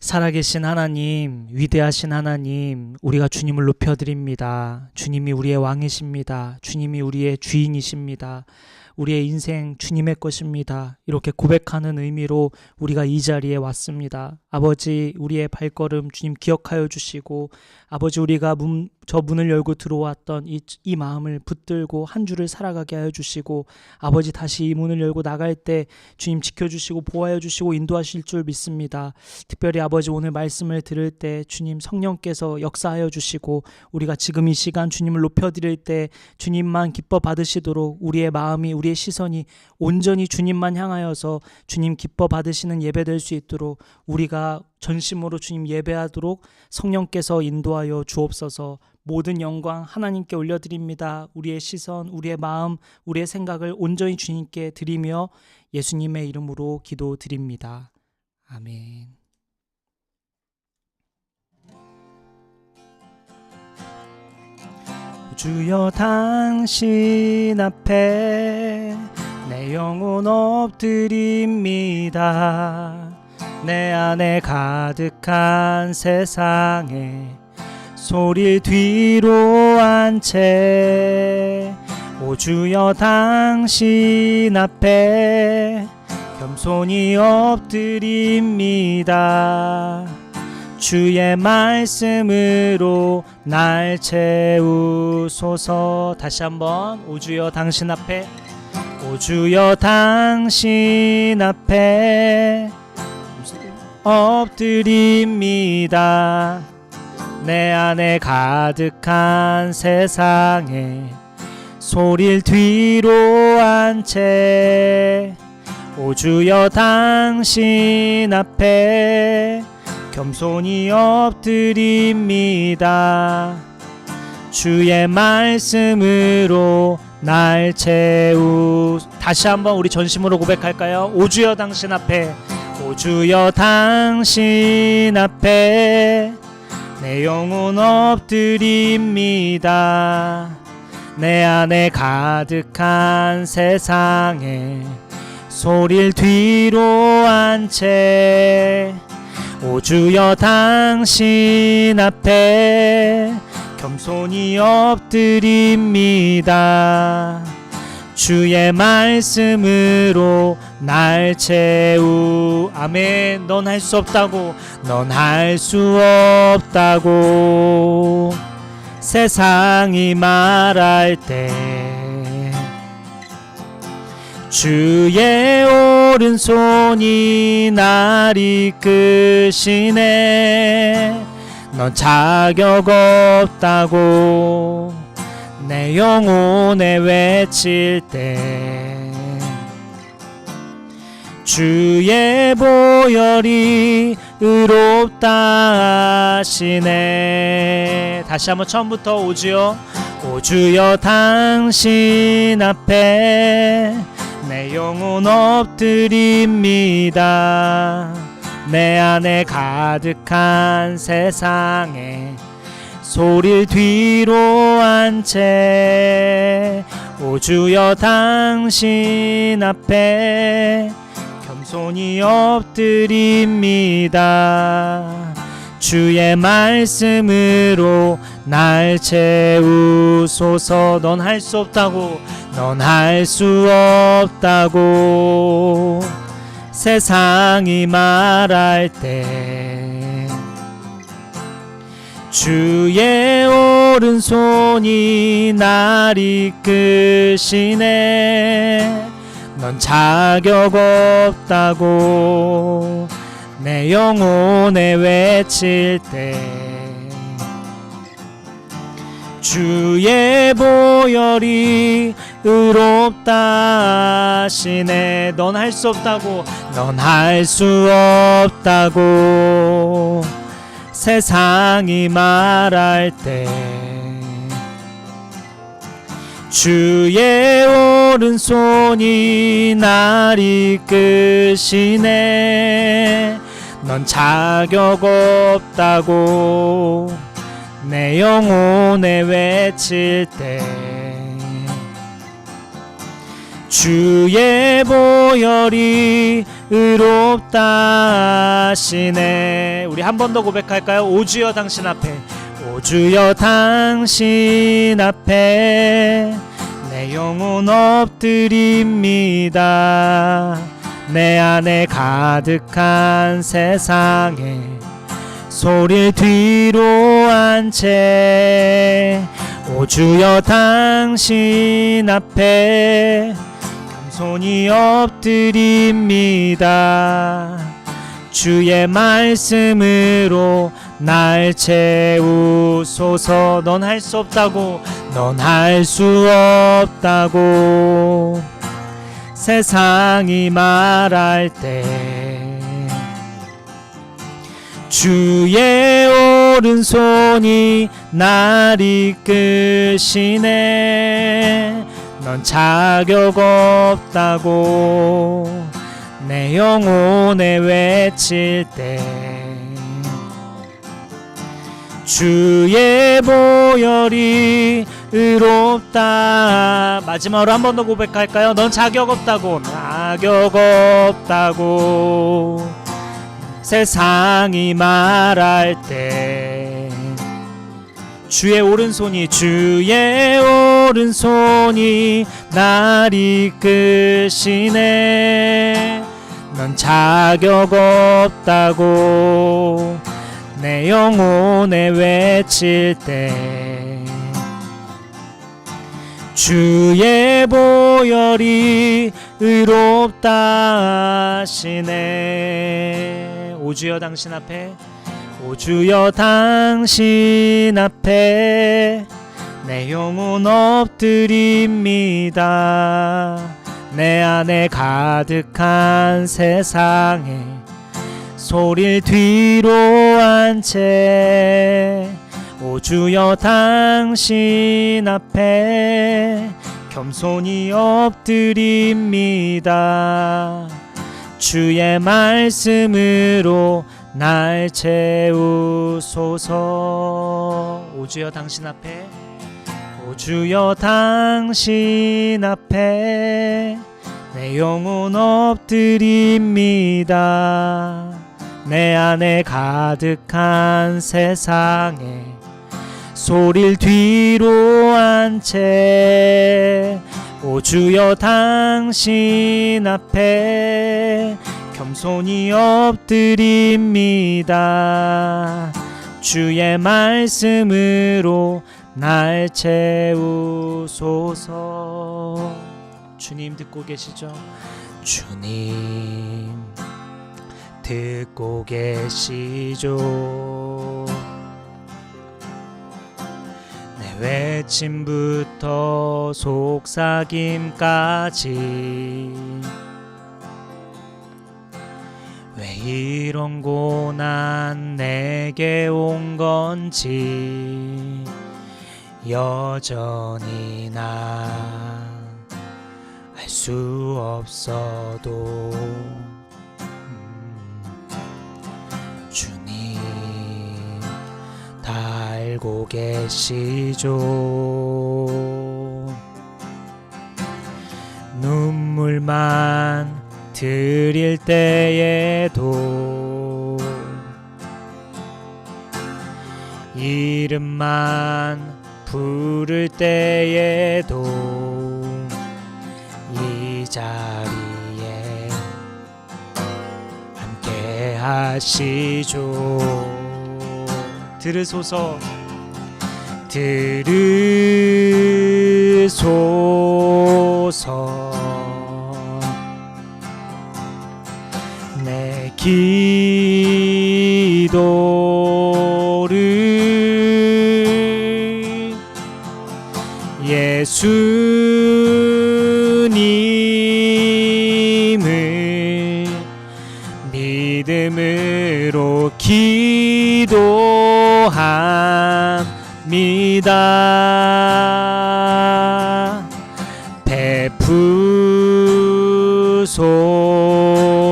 살아계신 하나님, 위대하신 하나님, 우리가 주님을 높여드립니다. 주님이 우리의 왕이십니다. 주님이 우리의 주인이십니다. 우리의 인생 주님의 것입니다. 이렇게 고백하는 의미로 우리가 이 자리에 왔습니다. 아버지, 우리의 발걸음 주님 기억하여 주시고, 아버지, 우리가 저 문을 열고 들어왔던 이 마음을 붙들고 한 주를 살아가게 하여 주시고, 아버지, 다시 이 문을 열고 나갈 때 주님 지켜주시고 보호하여 주시고 인도하실 줄 믿습니다. 특별히 아버지, 오늘 말씀을 들을 때 주님 성령께서 역사하여 주시고, 우리가 지금 이 시간 주님을 높여드릴 때 주님만 기뻐 받으시도록 우리의 마음이, 우리의 시선이 온전히 주님만 향하여서 주님 기뻐 받으시는 예배 될 수 있도록 우리가 전심으로 주님 예배하도록 성령께서 인도하여 주옵소서. 모든 영광 하나님께 올려드립니다. 우리의 시선, 우리의 마음, 우리의 생각을 온전히 주님께 드리며 예수님의 이름으로 기도드립니다. 아멘. 주여, 당신 앞에 내 영혼 엎드립니다. 내 안에 가득한 세상에 소리를 뒤로 한 채, 오 주여, 당신 앞에 겸손히 엎드립니다. 주의 말씀으로 날 채우소서. 다시 한번, 오 주여, 당신 앞에, 오 주여, 당신 앞에 엎드립니다. 내 안에 가득한 세상에 소리를 뒤로 한 채, 오 주여, 당신 앞에 겸손히 엎드립니다. 주의 말씀으로 날 다시 한번 우리 전심으로 고백할까요? 오 주여, 당신 앞에, 오 주여, 당신 앞에 내 영혼 엎드립니다. 내 안에 가득한 세상에 소리를 뒤로 한 채, 오 주여, 당신 앞에 겸손히 엎드립니다. 주의 말씀으로 날 아멘. 넌 할 수 없다고, 넌 할 수 없다고 세상이 말할 때 주의 오른손이 날 이끄시네. 넌 자격 없다고 내 영혼에 외칠 때 주의 보혈이 의롭다 하시네. 다시 한번 처음부터, 오 주여, 오 주여, 당신 앞에 내 영혼 엎드립니다. 내 안에 가득한 세상에 소리를 뒤로 한 채, 오 주여, 당신 앞에 겸손히 엎드립니다. 주의 말씀으로 날 채우소서. 넌 할 수 없다고, 넌 할 수 없다고 세상이 말할 때 주의 오른손이 날 이끄시네. 넌 자격 없다고 내 영혼에 외칠 때 주의 보혈이 의롭다 하시네. 넌 할 수 없다고, 넌 할 수 없다고 세상이 말할 때 주의 오른손이 날 이끄시네. 넌 자격 없다고 내 영혼에 외칠 때 주의 보혈이 의롭다 하시네. 우리 한 번 더 고백할까요? 오 주여 당신 앞에, 오 주여 당신 앞에 내 영혼 엎드립니다. 내 안에 가득한 세상에 소리를 뒤로 한 채 오 주여 당신 앞에 겸손히 엎드립니다. 주의 말씀으로 날 채우소서. 넌 할 수 없다고, 넌 할 수 없다고 세상이 말할 때 주의 오른손이 날 이끄시네. 넌 자격 없다고 내 영혼에 외칠 때 주의 보혈이 의롭다. 마지막으로 한 번 더 고백할까요? 넌 자격 없다고, 자격 없다고 세상이 말할 때 주의 오른손이, 주의 오른손이 날 이끄시네. 넌 자격 없다고 내 영혼에 외칠 때 주의 보혈이 의롭다 하시네. 오 주여 당신 앞에, 오 주여 당신 앞에 내 영혼 엎드립니다. 내 안에 가득한 세상에 소리를 뒤로 한 채 오 주여 당신 앞에 겸손히 엎드립니다. 주의 말씀으로 날 채우소서. 오 주여 당신 앞에, 오 주여 당신 앞에 내 영혼 엎드립니다. 내 안에 가득한 세상에 소리를 뒤로 한 채 오 주여 당신 앞에 겸손히 엎드립니다. 주의 말씀으로 날 채우소서. 주님 듣고 계시죠? 주님 듣고 계시죠? 내 외침부터 속삭임까지 왜 이런 고난 내게 온 건지 여전히 나 알 수 없어도 주님 다 알고 계시죠. 눈물만 드릴 때에도 이름만 부를 때에도 이 자리에 함께 하시죠. 들으소서, 들으소서. 내 기도를 예수님을 믿음으로 기도합니다.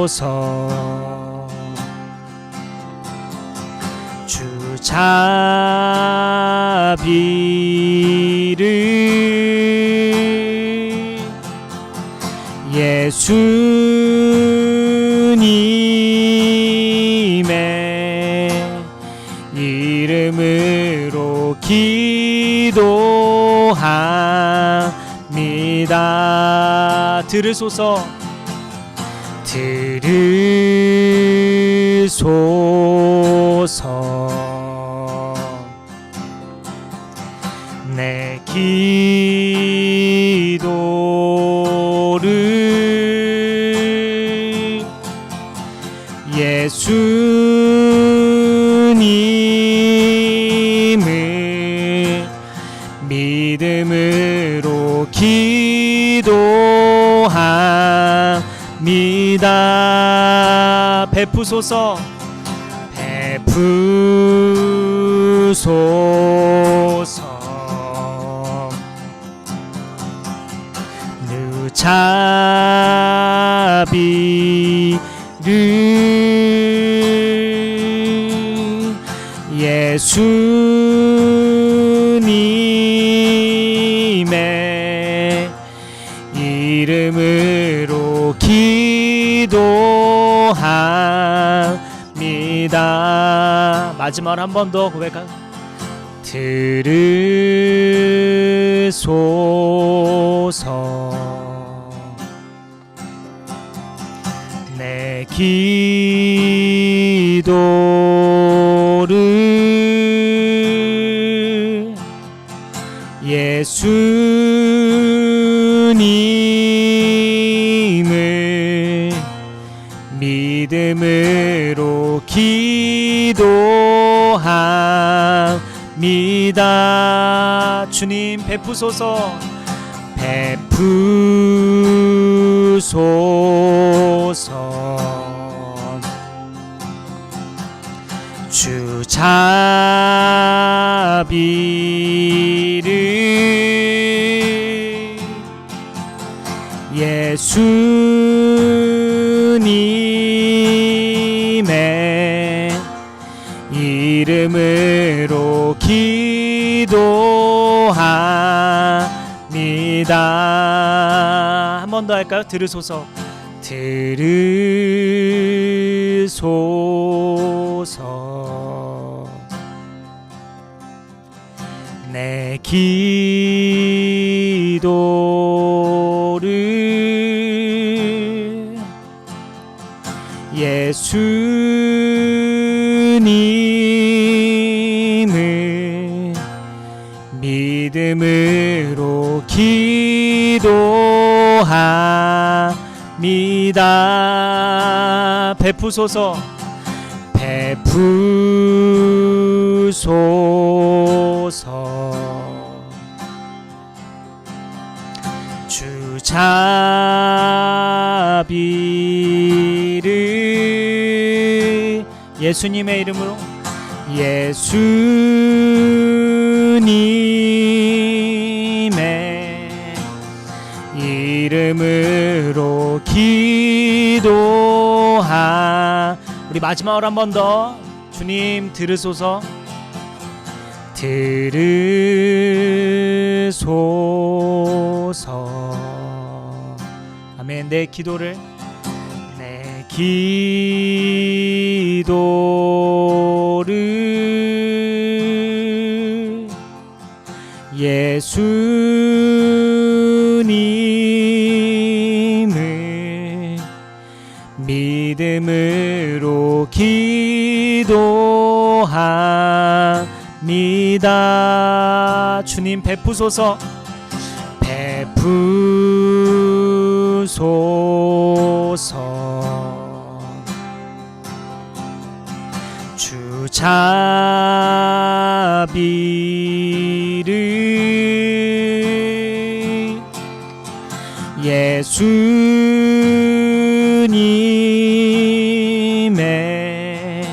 베푸소서. 주 자비를 예수님의 이름으로 기도합니다. 들으소서, 들으소서. 내 기도를 예수님을 믿음으로 기도합니다. 베푸소서, 베푸소서. 자비를 예수님의 이름으로 기도합니다. 마지막으로 한 번 더 고백합니다. 들으소서. 내 기도를 예수님을 믿음으로 기도합니다. 주님 베푸소서, 베푸소서. 주 자비를 예수님의 이름으로 기도합니다. 한 번 더 할까요? 들으소서, 들으소서. 내 기도를 예수님을 믿음으로 기도합니다. 베푸소서, 베푸소서. 주 자비를 예수님의 이름으로 예수님의 이름으로 기도하. 우리 마지막으로 한 번 더 주님 들으소서, 들으소서. 아멘. 내 기도를 예수님을 믿음으로 기도합니다. 주님 베푸소서, 베푸소서. 주 자비를 예수님의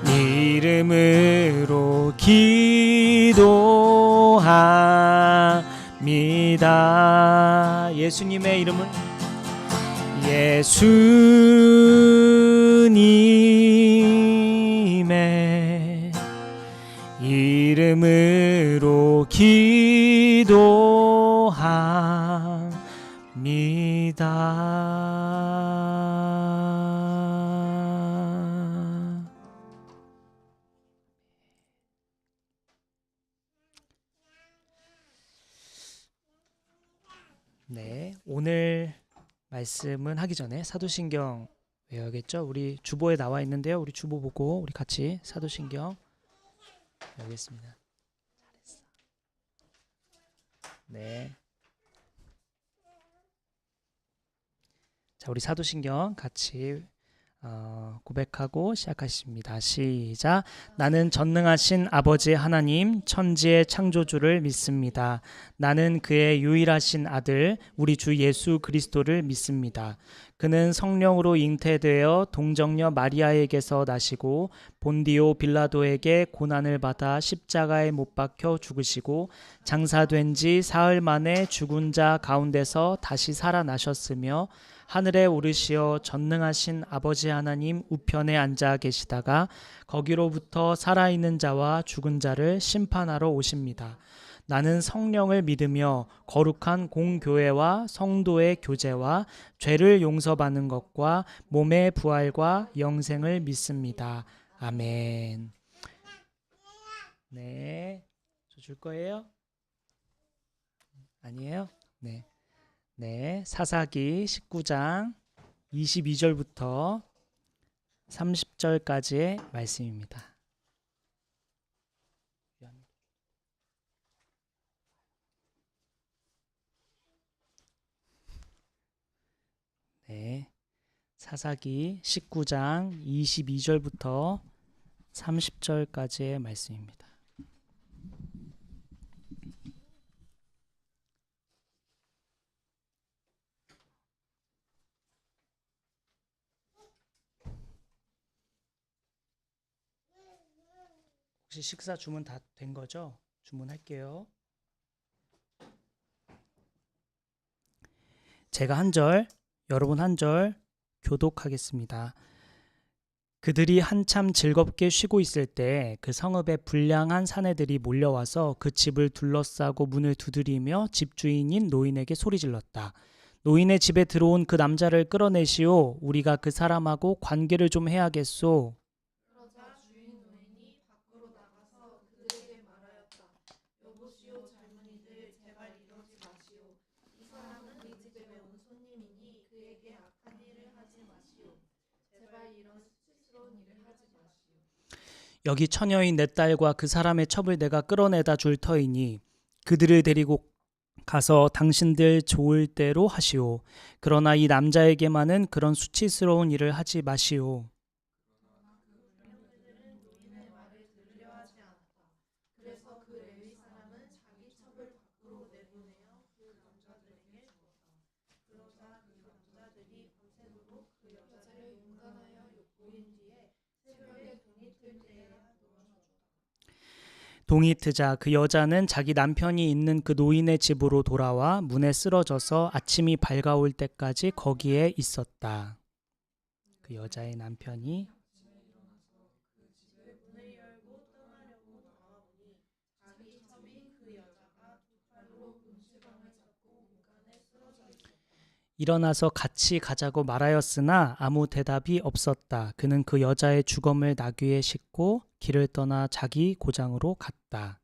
이름으로 기도합니다. 예수님의 이름은 예수님의 이름으로 기도합니다. 네, 오늘 말씀은 하기 전에 사도신경 외워야겠죠? 우리 주보에 나와 있는데요. 우리 주보 보고 우리 같이 사도신경 외우겠습니다. 잘했어. 네. 자, 우리 사도신경 같이 고백하고 시작하십니다. 시작. 나는 전능하신 아버지 하나님 천지의 창조주를 믿습니다. 나는 그의 유일하신 아들 우리 주 예수 그리스도를 믿습니다. 그는 성령으로 잉태되어 동정녀 마리아에게서 나시고 본디오 빌라도에게 고난을 받아 십자가에 못 박혀 죽으시고 장사된 지 사흘 만에 죽은 자 가운데서 다시 살아나셨으며 하늘에 오르시어 전능하신 아버지 하나님 우편에 앉아 계시다가 거기로부터 살아있는 자와 죽은 자를 심판하러 오십니다. 나는 성령을 믿으며 거룩한 공교회와 성도의 교제와 죄를 용서받는 것과 몸의 부활과 영생을 믿습니다. 아멘. 네, 저 줄 거예요? 아니에요? 네. 네, 사사기 19장 22절부터 30절까지의 말씀입니다. 네, 사사기 19장 22절부터 30절까지의 말씀입니다. 혹시 식사 주문 다 된 거죠? 주문할게요. 제가 한 절, 여러분 한 절 교독하겠습니다. 그들이 한참 즐겁게 쉬고 있을 때 그 성읍에 불량한 사내들이 몰려와서 그 집을 둘러싸고 문을 두드리며 집주인인 노인에게 소리질렀다. 노인의 집에 들어온 그 남자를 끌어내시오. 우리가 그 사람하고 관계를 좀 해야겠소. 그러자 주인 노인이 밖으로 나가서 그들에게 말하였다. 여보시오 젊은이들 제발 이러지 마시오. 이 사람은 우리 집에 온 손님이니 그에게 악한 일을 하지 마시오. 제발 이런 수치스러운 일을 하지 마시오. 여기 처녀인 내 딸과 그 사람의 첩을 내가 끌어내다 줄 터이니 그들을 데리고 가서 당신들 좋을 대로 하시오. 그러나 이 남자에게만은 그런 수치스러운 일을 하지 마시오. 노인의 말을 들으려 하지 않았다. 그래서 그 레위 사람은 자기 첩을 밖으로 내보내어 그 남자들에게 주었다. 그러자 그 남자들이 밤새도록 그 여자를 용간하여 욕보인 뒤에 새벽에 동이 틀 때에야 놓아주었다. 동이 트자 그 여자는 자기 남편이 있는 그 노인의 집으로 돌아와 문에 쓰러져서 아침이 밝아올 때까지 거기에 있었다. 그 여자의 남편이 문을 열고 떠나려고 나와보니 자기 첩인 그 여자가 두 팔로 문지방을 잡고 문간에 쓰러져 있었다. 일어나서 같이 가자고 말하였으나 아무 대답이 없었다. 그는 그 여자의 주검을 나귀에 싣고 길을 떠나 자기 고장으로 갔다.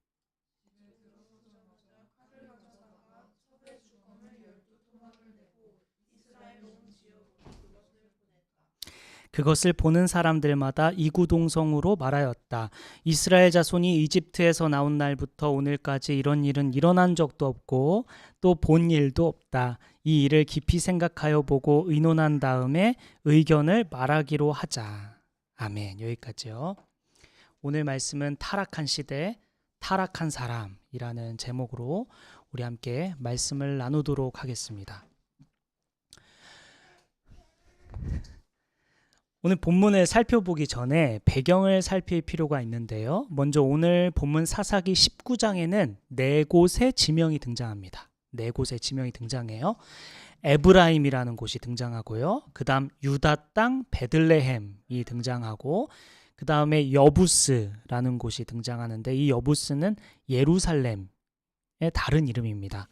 칼을 가져다가 첩의 주검을 12토막을 내고 이스라엘 온 지역으로 그것을 보냈다. 그것을 보는 사람들마다 이구동성으로 말하였다. 이스라엘 자손이 이집트에서 나온 날부터 오늘까지 이런 일은 일어난 적도 없고 또 본 일도 없다. 이 일을 깊이 생각하여 보고 의논한 다음에 의견을 말하기로 하자. 아멘. 여기까지요. 오늘 말씀은 타락한 시대, 타락한 사람이라는 제목으로 우리 함께 말씀을 나누도록 하겠습니다. 오늘 본문을 살펴보기 전에 배경을 살필 필요가 있는데요. 먼저 오늘 본문 사사기 19장에는 네 곳의 지명이 등장합니다. 네 곳의 지명이 등장해요. 에브라임이라는 곳이 등장하고요. 그 다음 유다 땅 베들레헴이 등장하고 그 다음에 여부스라는 곳이 등장하는데 이 여부스는 예루살렘의 다른 이름입니다.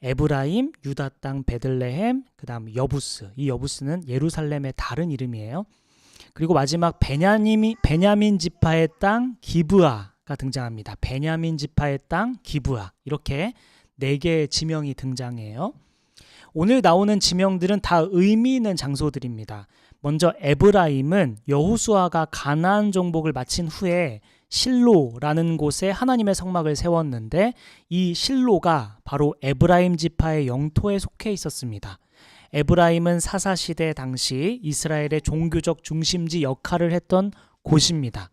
에브라임, 유다 땅 베들레헴, 그 다음 여부스. 이 여부스는 예루살렘의 다른 이름이에요. 그리고 마지막 베냐민 지파의 땅 기브아가 등장합니다. 베냐민 지파의 땅 기브아. 이렇게 네 개의 지명이 등장해요. 오늘 나오는 지명들은 다 의미 있는 장소들입니다. 먼저 에브라임은 여호수아가 가나안 정복을 마친 후에 실로라는 곳에 하나님의 성막을 세웠는데 이 실로가 바로 에브라임 지파의 영토에 속해 있었습니다. 에브라임은 사사시대 당시 이스라엘의 종교적 중심지 역할을 했던 곳입니다.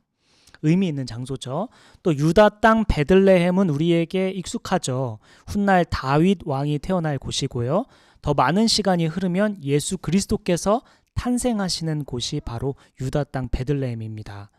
의미 있는 장소죠. 또 유다 땅 베들레헴은 우리에게 익숙하죠. 훗날 다윗 왕이 태어날 곳이고요. 더 많은 시간이 흐르면 예수 그리스도께서 탄생하시는 곳이 바로 유다 땅 베들레헴입니다.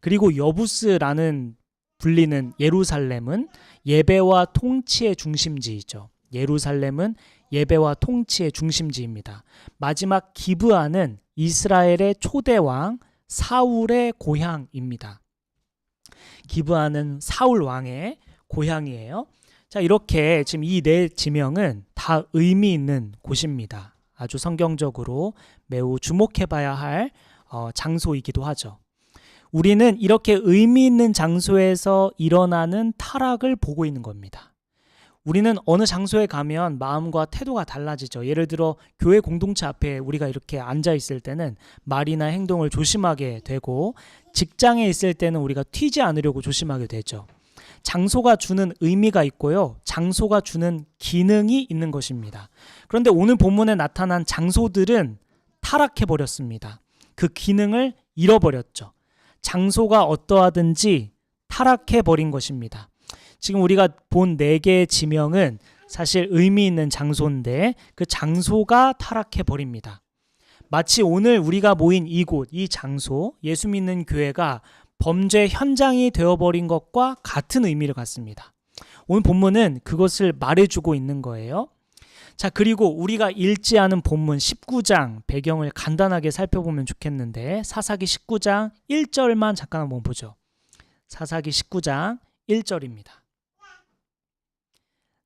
그리고 여부스라는 불리는 예루살렘은 예배와 통치의 중심지이죠. 예루살렘은 예배와 통치의 중심지입니다. 마지막 기브아는 이스라엘의 초대왕 사울의 고향입니다. 기브아는 사울 왕의 고향이에요. 자, 이렇게 지금 이 네 지명은 다 의미 있는 곳입니다. 아주 성경적으로 매우 주목해봐야 할 장소이기도 하죠. 우리는 이렇게 의미 있는 장소에서 일어나는 타락을 보고 있는 겁니다. 우리는 어느 장소에 가면 마음과 태도가 달라지죠. 예를 들어 교회 공동체 앞에 우리가 이렇게 앉아 있을 때는 말이나 행동을 조심하게 되고, 직장에 있을 때는 우리가 튀지 않으려고 조심하게 되죠. 장소가 주는 의미가 있고요. 장소가 주는 기능이 있는 것입니다. 그런데 오늘 본문에 나타난 장소들은 타락해 버렸습니다. 그 기능을 잃어버렸죠. 장소가 어떠하든지 타락해 버린 것입니다. 지금 우리가 본 4개의 지명은 사실 의미 있는 장소인데 그 장소가 타락해 버립니다. 마치 오늘 우리가 모인 이곳, 이 장소, 예수 믿는 교회가 범죄 현장이 되어버린 것과 같은 의미를 갖습니다. 오늘 본문은 그것을 말해주고 있는 거예요. 자, 그리고 우리가 읽지 않은 본문 19장 배경을 간단하게 살펴보면 좋겠는데, 사사기 19장 1절만 잠깐 한번 보죠. 사사기 19장 1절입니다.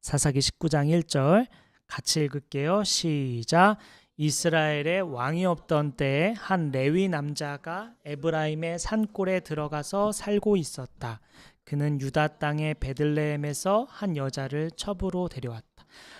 사사기 19장 1절 같이 읽을게요. 시작. 이스라엘에 왕이 없던 때에 한 레위 남자가 에브라임의 산골에 들어가서 살고 있었다. 그는 유다 땅의 베들레헴에서 한 여자를 첩으로 데려왔다.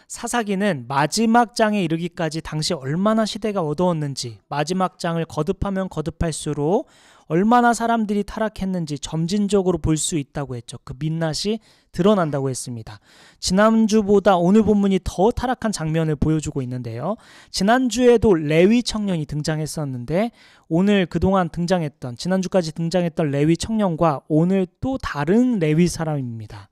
사사기는 마지막 장에 이르기까지 당시 얼마나 시대가 어두웠는지, 마지막 장을 거듭하면 거듭할수록 얼마나 사람들이 타락했는지 점진적으로 볼 수 있다고 했죠. 그 민낯이 드러난다고 했습니다. 지난주보다 오늘 본문이 더 타락한 장면을 보여주고 있는데요. 지난주에도 레위 청년이 등장했었는데 오늘 그동안 등장했던, 지난주까지 등장했던 레위 청년과 오늘 또 다른 레위 사람입니다.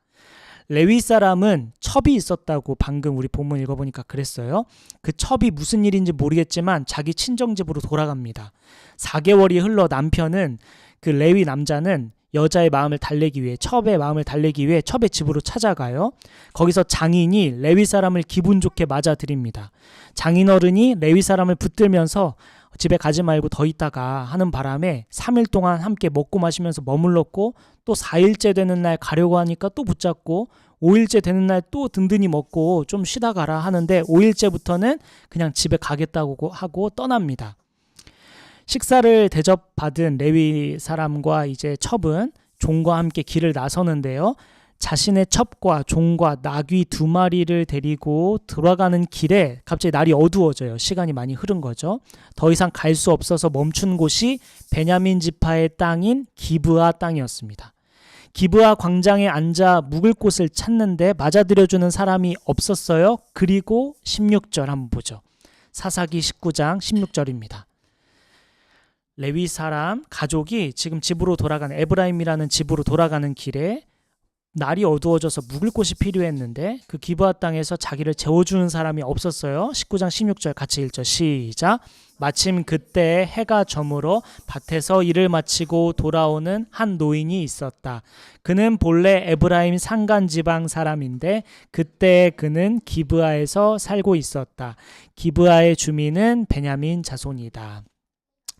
레위 사람은 첩이 있었다고 방금 우리 본문 읽어보니까 그랬어요. 그 첩이 무슨 일인지 모르겠지만 자기 친정집으로 돌아갑니다. 4개월이 흘러 남편은, 그 레위 남자는 여자의 마음을 달래기 위해, 첩의 마음을 달래기 위해 첩의 집으로 찾아가요. 거기서 장인이 레위 사람을 기분 좋게 맞아들입니다. 장인어른이 레위 사람을 붙들면서 집에 가지 말고 더 있다가 하는 바람에 3일 동안 함께 먹고 마시면서 머물렀고, 또 4일째 되는 날 가려고 하니까 또 붙잡고, 5일째 되는 날 또 든든히 먹고 좀 쉬다 가라 하는데 5일째부터는 그냥 집에 가겠다고 하고 떠납니다. 식사를 대접받은 레위 사람과 이제 첩은 종과 함께 길을 나서는데요. 자신의 첩과 종과 나귀 2마리를 데리고 돌아가는 길에 갑자기 날이 어두워져요. 시간이 많이 흐른 거죠. 더 이상 갈 수 없어서 멈춘 곳이 베냐민 지파의 땅인 기브아 땅이었습니다. 기브아 광장에 앉아 묵을 곳을 찾는데 맞아들여주는 사람이 없었어요. 그리고 16절 한번 보죠. 사사기 19장 16절입니다. 레위 사람 가족이 지금 집으로 돌아가는, 에브라임이라는 집으로 돌아가는 길에 날이 어두워져서 묵을 곳이 필요했는데 그 기브아 땅에서 자기를 재워주는 사람이 없었어요. 19장 16절 같이 읽죠. 시작. 마침 그때 해가 저물어 밭에서 일을 마치고 돌아오는 한 노인이 있었다. 그는 본래 에브라임 산간 지방 사람인데 그때 그는 기브아에서 살고 있었다. 기브아의 주민은 베냐민 자손이다.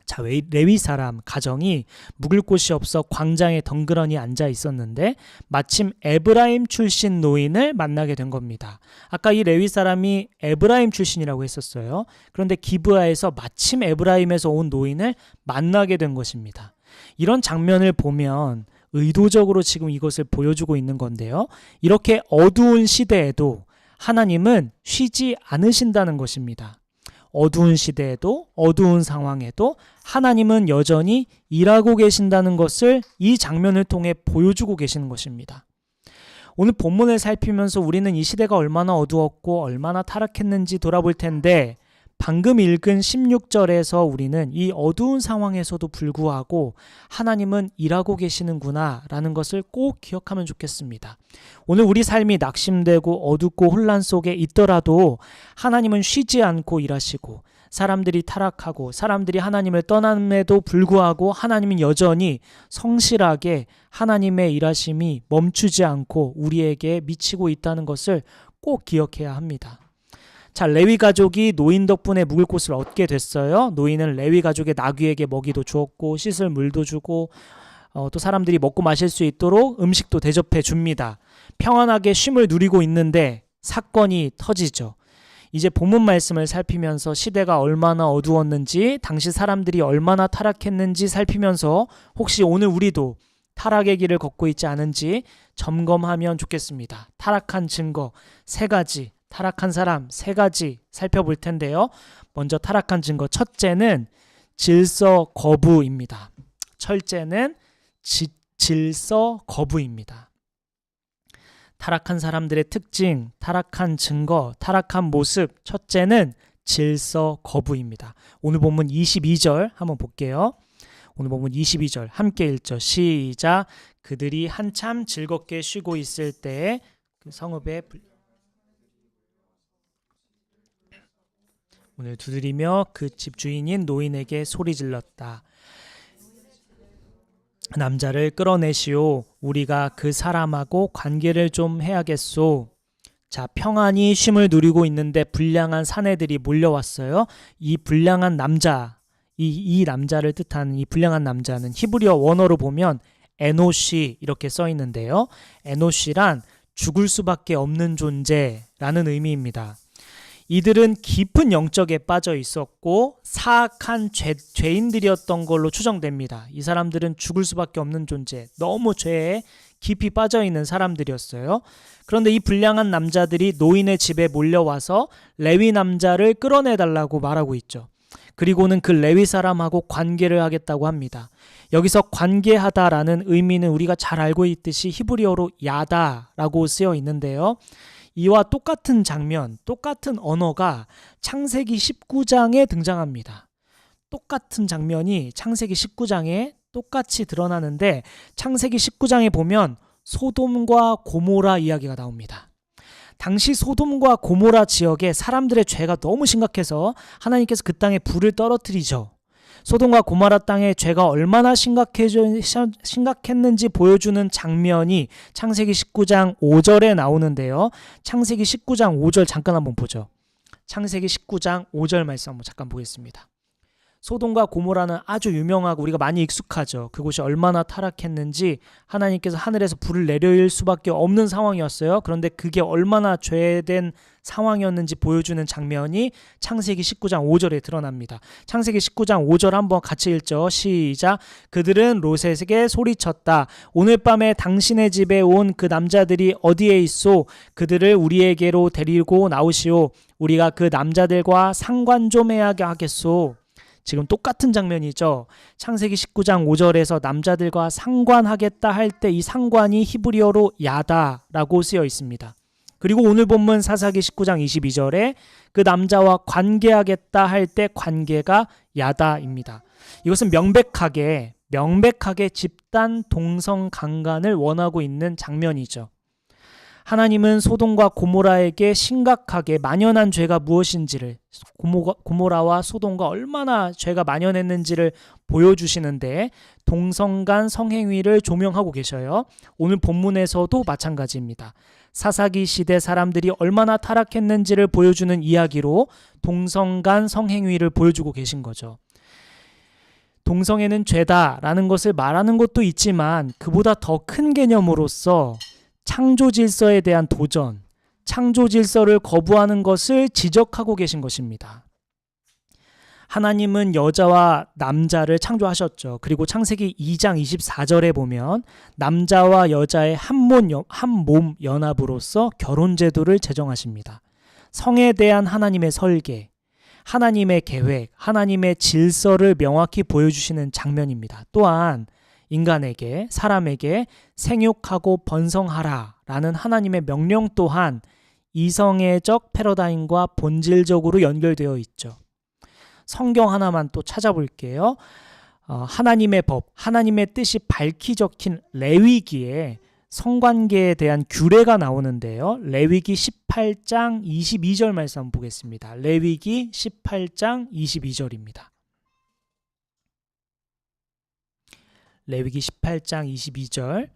자, 레위 사람 가정이 묵을 곳이 없어 광장에 덩그러니 앉아 있었는데 마침 에브라임 출신 노인을 만나게 된 겁니다. 아까 이 레위 사람이 에브라임 출신이라고 했었어요. 그런데 기브아에서 마침 에브라임에서 온 노인을 만나게 된 것입니다. 이런 장면을 보면 의도적으로 지금 이것을 보여주고 있는 건데요. 이렇게 어두운 시대에도 하나님은 쉬지 않으신다는 것입니다. 어두운 시대에도 어두운 상황에도 하나님은 여전히 일하고 계신다는 것을 이 장면을 통해 보여주고 계시는 것입니다. 오늘 본문을 살피면서 우리는 이 시대가 얼마나 어두웠고 얼마나 타락했는지 돌아볼 텐데 방금 읽은 16절에서 우리는 이 어두운 상황에서도 불구하고 하나님은 일하고 계시는구나 라는 것을 꼭 기억하면 좋겠습니다. 오늘 우리 삶이 낙심되고 어둡고 혼란 속에 있더라도 하나님은 쉬지 않고 일하시고 사람들이 타락하고 사람들이 하나님을 떠남에도 불구하고 하나님은 여전히 성실하게 하나님의 일하심이 멈추지 않고 우리에게 미치고 있다는 것을 꼭 기억해야 합니다. 자, 레위 가족이 노인 덕분에 묵을 곳을 얻게 됐어요. 노인은 레위 가족의 나귀에게 먹이도 주었고 씻을 물도 주고 또 사람들이 먹고 마실 수 있도록 음식도 대접해 줍니다. 평안하게 쉼을 누리고 있는데 사건이 터지죠. 이제 본문 말씀을 살피면서 시대가 얼마나 어두웠는지 당시 사람들이 얼마나 타락했는지 살피면서 혹시 오늘 우리도 타락의 길을 걷고 있지 않은지 점검하면 좋겠습니다. 타락한 증거 3가지, 타락한 사람 3가지 살펴볼 텐데요. 먼저 타락한 증거 첫째는 질서 거부입니다. 첫째는 질서 거부입니다. 타락한 사람들의 특징, 타락한 증거, 타락한 모습 첫째는 질서 거부입니다. 오늘 본문 22절 한번 볼게요. 오늘 본문 22절 함께 읽죠. 시작. 그들이 한참 즐겁게 쉬고 있을 때에 그 성읍에 문을 두드리며 그 집주인인 노인에게 소리 질렀다. 남자를 끌어내시오. 우리가 그 사람하고 관계를 좀 해야겠소. 자, 평안히 쉼을 누리고 있는데 불량한 사내들이 몰려왔어요. 이 불량한 남자, 이 남자를 뜻하는 이 불량한 남자는 히브리어 원어로 보면 에노시 이렇게 써 있는데요. 에노시란 죽을 수밖에 없는 존재라는 의미입니다. 이들은 깊은 영적에 빠져 있었고 사악한 죄인들이었던 걸로 추정됩니다. 이 사람들은 죽을 수밖에 없는 존재, 너무 죄에 깊이 빠져 있는 사람들이었어요. 그런데 이 불량한 남자들이 노인의 집에 몰려와서 레위 남자를 끌어내달라고 말하고 있죠. 그리고는 그 레위 사람하고 관계를 하겠다고 합니다. 여기서 관계하다라는 의미는 우리가 잘 알고 있듯이 히브리어로 야다라고 쓰여 있는데요. 이와 똑같은 장면, 똑같은 언어가 창세기 19장에 등장합니다. 똑같은 장면이 창세기 19장에 똑같이 드러나는데 창세기 19장에 보면 소돔과 고모라 이야기가 나옵니다. 당시 소돔과 고모라 지역에 사람들의 죄가 너무 심각해서 하나님께서 그 땅에 불을 떨어뜨리죠. 소돔과 고모라 땅의 죄가 얼마나 심각했는지 보여주는 장면이 창세기 19장 5절에 나오는데요. 창세기 19장 5절 잠깐 한번 보죠. 창세기 19장 5절 말씀 한번 잠깐 보겠습니다. 소돔과 고모라는 아주 유명하고 우리가 많이 익숙하죠. 그곳이 얼마나 타락했는지 하나님께서 하늘에서 불을 내릴 수밖에 없는 상황이었어요. 그런데 그게 얼마나 죄된 상황이었는지 보여주는 장면이 창세기 19장 5절에 드러납니다. 창세기 19장 5절 한번 같이 읽죠. 시작. 그들은 롯에게 소리쳤다. 오늘 밤에 당신의 집에 온 그 남자들이 어디에 있소? 그들을 우리에게로 데리고 나오시오. 우리가 그 남자들과 상관 좀 해야 하겠소. 지금 똑같은 장면이죠. 창세기 19장 5절에서 남자들과 상관하겠다 할 때 이 상관이 히브리어로 야다라고 쓰여 있습니다. 그리고 오늘 본문 사사기 19장 22절에 그 남자와 관계하겠다 할 때 관계가 야다입니다. 이것은 명백하게 집단 동성 강간을 원하고 있는 장면이죠. 하나님은 소돔과 고모라에게 심각하게 만연한 죄가 무엇인지를 고모라와 소돔과 얼마나 죄가 만연했는지를 보여주시는데 동성간 성행위를 조명하고 계셔요. 오늘 본문에서도 마찬가지입니다. 사사기 시대 사람들이 얼마나 타락했는지를 보여주는 이야기로 동성간 성행위를 보여주고 계신 거죠. 동성애는 죄다라는 것을 말하는 것도 있지만 그보다 더 큰 개념으로서 창조 질서에 대한 도전, 창조 질서를 거부하는 것을 지적하고 계신 것입니다. 하나님은 여자와 남자를 창조하셨죠. 그리고 창세기 2장 24절에 보면 남자와 여자의 한 몸 연합으로서 결혼 제도를 제정하십니다. 성에 대한 하나님의 설계, 하나님의 계획, 하나님의 질서를 명확히 보여주시는 장면입니다. 또한 인간에게, 사람에게 생육하고 번성하라 라는 하나님의 명령 또한 이성애적 패러다임과 본질적으로 연결되어 있죠. 성경 하나만 또 찾아볼게요. 하나님의 법, 하나님의 뜻이 밝히 적힌 레위기에 성관계에 대한 규례가 나오는데요. 레위기 18장 22절 말씀 한번 보겠습니다. 레위기 18장 22절입니다. 레위기 18장 22절.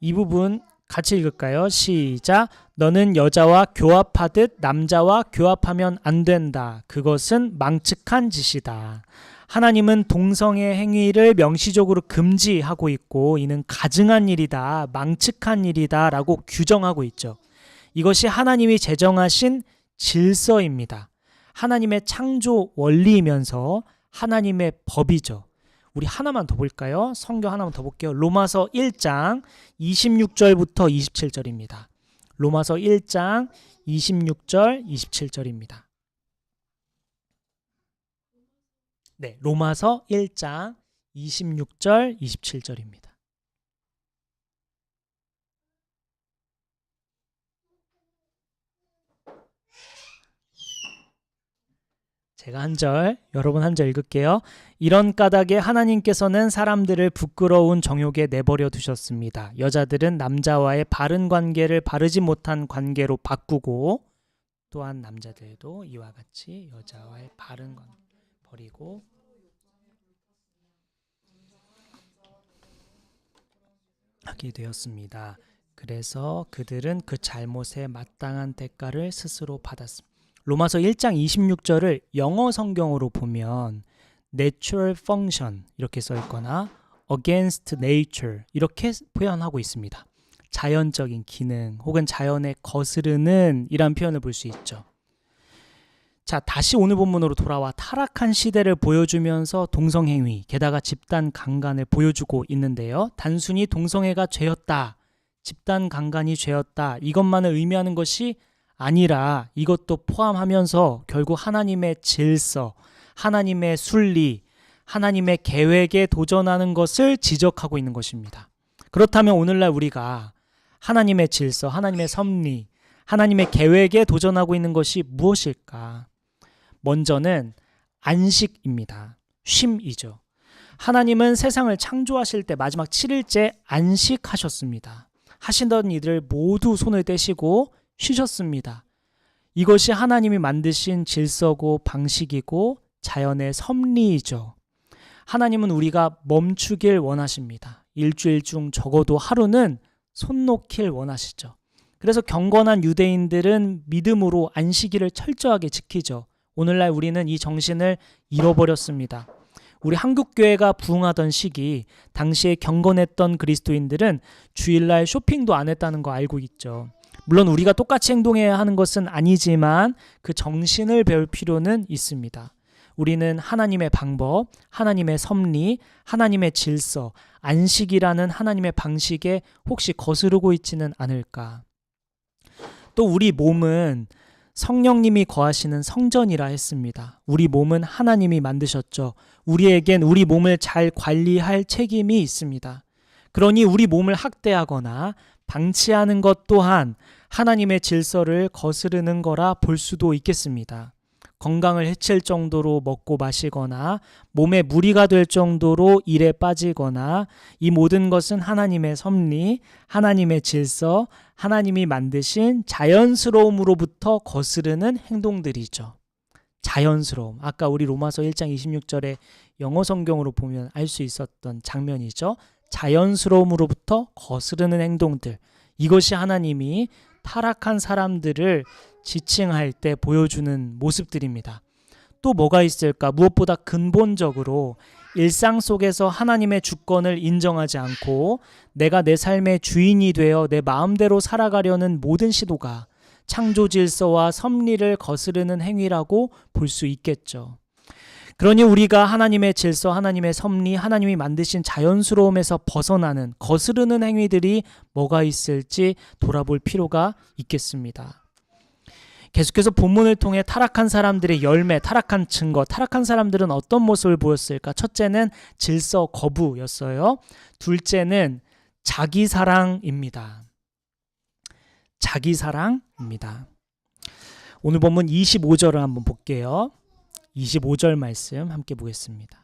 이 부분 같이 읽을까요? 시작. 너는 여자와 교합하듯 남자와 교합하면 안 된다. 그것은 망측한 짓이다. 하나님은 동성애 행위를 명시적으로 금지하고 있고 이는 가증한 일이다, 망측한 일이다 라고 규정하고 있죠. 이것이 하나님이 제정하신 질서입니다. 하나님의 창조 원리이면서 하나님의 법이죠. 우리 하나만 더 볼까요? 성경 하나만 더 볼게요. 로마서 1장 26절부터 27절입니다. 로마서 1장 26절 27절입니다. 네, 로마서 1장 26절 27절입니다. 제가 한 절, 여러분 한 절 읽을게요. 이런 까닭에 하나님께서는 사람들을 부끄러운 정욕에 내버려 두셨습니다. 여자들은 남자와의 바른 관계를 바르지 못한 관계로 바꾸고 또한 남자들도 이와 같이 여자와의 바른 관계 버리고 하게 되었습니다. 그래서 그들은 그 잘못에 마땅한 대가를 스스로 받았습니다. 로마서 1장 26절을 영어 성경으로 보면 natural function 이렇게 써 있거나 against nature 이렇게 표현하고 있습니다. 자연적인 기능 혹은 자연에 거스르는 이란 표현을 볼 수 있죠. 자, 다시 오늘 본문으로 돌아와 타락한 시대를 보여주면서 동성행위, 게다가 집단 강간을 보여주고 있는데요. 단순히 동성애가 죄였다, 집단 강간이 죄였다 이것만을 의미하는 것이 아니라 이것도 포함하면서 결국 하나님의 질서, 하나님의 순리, 하나님의 계획에 도전하는 것을 지적하고 있는 것입니다. 그렇다면 오늘날 우리가 하나님의 질서, 하나님의 섭리, 하나님의 계획에 도전하고 있는 것이 무엇일까? 먼저는 안식입니다. 쉼이죠. 하나님은 세상을 창조하실 때 마지막 7일째 안식하셨습니다. 하시던 이들 모두 손을 떼시고 쉬셨습니다. 이것이 하나님이 만드신 질서고 방식이고 자연의 섭리이죠. 하나님은 우리가 멈추길 원하십니다. 일주일 중 적어도 하루는 손 놓길 원하시죠. 그래서 경건한 유대인들은 믿음으로 안식일을 철저하게 지키죠. 오늘날 우리는 이 정신을 잃어버렸습니다. 우리 한국교회가 부흥하던 시기 당시에 경건했던 그리스도인들은 주일날 쇼핑도 안 했다는 거 알고 있죠. 물론 우리가 똑같이 행동해야 하는 것은 아니지만 그 정신을 배울 필요는 있습니다. 우리는 하나님의 방법, 하나님의 섭리, 하나님의 질서, 안식이라는 하나님의 방식에 혹시 거스르고 있지는 않을까? 또 우리 몸은 성령님이 거하시는 성전이라 했습니다. 우리 몸은 하나님이 만드셨죠. 우리에겐 우리 몸을 잘 관리할 책임이 있습니다. 그러니 우리 몸을 학대하거나 방치하는 것 또한 하나님의 질서를 거스르는 거라 볼 수도 있겠습니다. 건강을 해칠 정도로 먹고 마시거나 몸에 무리가 될 정도로 일에 빠지거나 이 모든 것은 하나님의 섭리, 하나님의 질서, 하나님이 만드신 자연스러움으로부터 거스르는 행동들이죠. 자연스러움. 아까 우리 로마서 1장 26절에 영어 성경으로 보면 알 수 있었던 장면이죠. 자연스러움으로부터 거스르는 행동들. 이것이 하나님이 타락한 사람들을 지칭할 때 보여주는 모습들입니다. 또 뭐가 있을까? 무엇보다 근본적으로 일상 속에서 하나님의 주권을 인정하지 않고 내가 내 삶의 주인이 되어 내 마음대로 살아가려는 모든 시도가 창조 질서와 섭리를 거스르는 행위라고 볼 수 있겠죠. 그러니 우리가 하나님의 질서, 하나님의 섭리, 하나님이 만드신 자연스러움에서 벗어나는 거스르는 행위들이 뭐가 있을지 돌아볼 필요가 있겠습니다. 계속해서 본문을 통해 타락한 사람들의 열매, 타락한 증거, 타락한 사람들은 어떤 모습을 보였을까? 첫째는 질서 거부였어요. 둘째는 자기 사랑입니다. 자기 사랑입니다. 오늘 본문 25절을 한번 볼게요. 25절 말씀 함께 보겠습니다.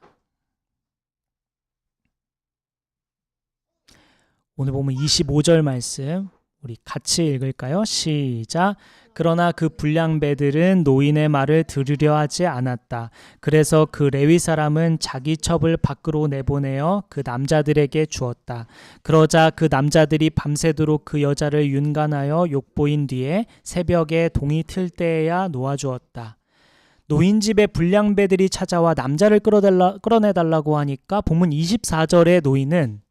오늘 보면 25절 말씀 우리 같이 읽을까요? 시작. 그러나 그 불량배들은 노인의 말을 들으려 하지 않았다. 그래서 그 레위 사람은 자기 첩을 밖으로 내보내어 그 남자들에게 주었다. 그러자 그 남자들이 밤새도록 그 여자를 윤간하여 욕보인 뒤에 새벽에 동이 틀 때에야 놓아주었다. 노인 집에 불량배들이 찾아와 남자를 끌어내달라고 하니까 본문 24절의 노인은